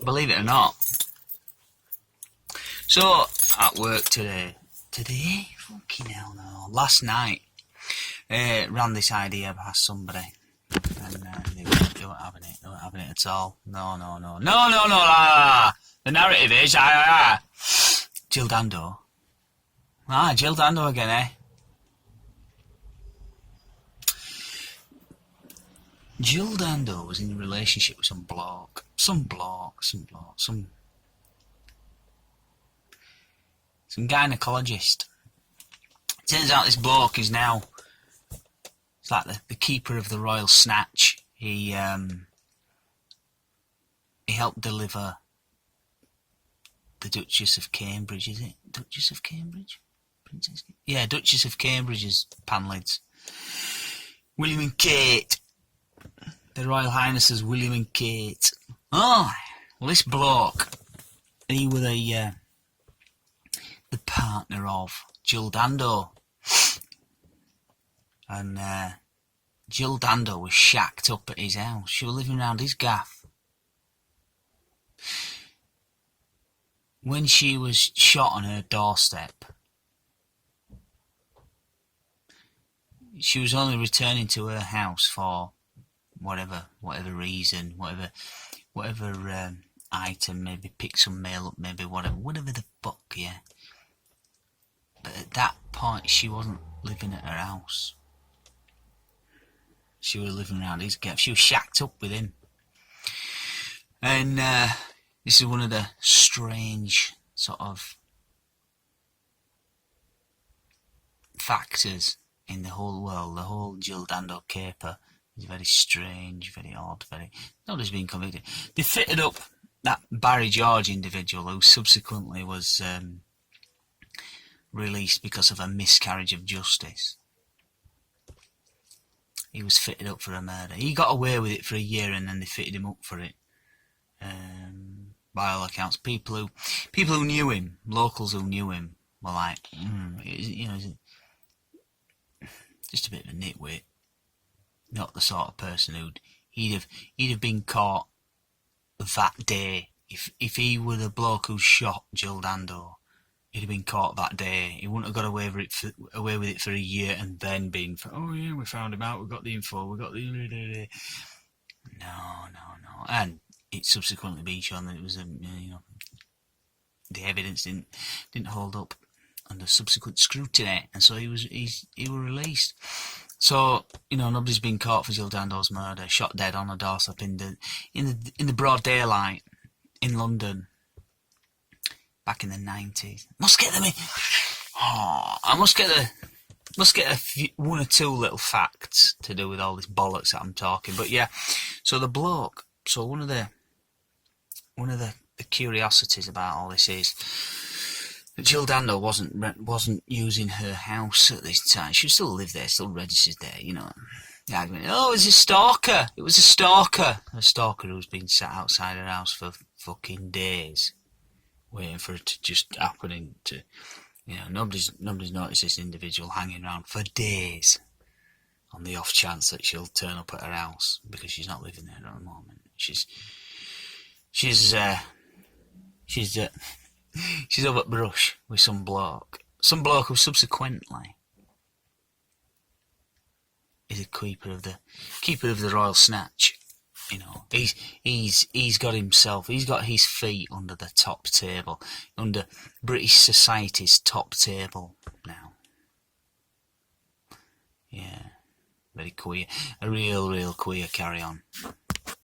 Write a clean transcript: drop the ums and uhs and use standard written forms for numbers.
believe it or not. So, at work today, fucking hell no, last night, ran this idea past somebody, and they weren't having it at all. No. The narrative is, Jill Dando. Jill Dando again, eh? Jill Dando was in a relationship with some gynecologist. Turns out this bloke is now, it's like the keeper of the royal snatch. He helped deliver the Duchess of Cambridge, is it? Duchess of Cambridge? Princess? Yeah, Duchess of Cambridge's panlids. William and Kate. The Royal Highnesses William and Kate. Oh, well, this bloke, he was the partner of Jill Dando. And Jill Dando was shacked up at his house. She was living around his gaff. When she was shot on her doorstep, she was only returning to her house for whatever reason, whatever item, maybe pick some mail up, maybe whatever the fuck, yeah. But at that point, she wasn't living at her house. She was living around his gaff. She was shacked up with him. And this is one of the strange sort of factors in the whole world. The whole Jill Dando caper is very strange, very odd, nobody's been convicted. They fitted up that Barry George individual who subsequently was released because of a miscarriage of justice. He was fitted up for a murder. He got away with it for a year and then they fitted him up for it. By all accounts, people who knew him, locals who knew him, were like, he's just a bit of a nitwit. Not the sort of person he'd have been caught that day. If he were the bloke who shot Jill Dando, he'd have been caught that day. He wouldn't have got away with it for a year and then been, oh yeah, we found him out, we got the info, we got the... No. And it's subsequently been shown that it was the evidence didn't hold up under subsequent scrutiny, and so he was released. So nobody's been caught for Jill Dando's murder, shot dead on a doorstep in the broad daylight in London back in the 90s. Must get them in. I must get one or two little facts to do with all this bollocks that I'm talking. But yeah, so the bloke. So one of the curiosities about all this is that Jill Dando wasn't using her house at this time. She still lived there, still registered there. The argument. Oh, it was a stalker. It was a stalker. A stalker who's been sat outside her house for fucking days, waiting for it to just happen. Nobody's noticed this individual hanging around for days on the off chance that she'll turn up at her house because she's not living there at the moment. She's over at Brush with some bloke who subsequently is a keeper of the royal snatch. He's got his feet under the top table, under British society's top table now. Yeah, very queer, a real queer carry on.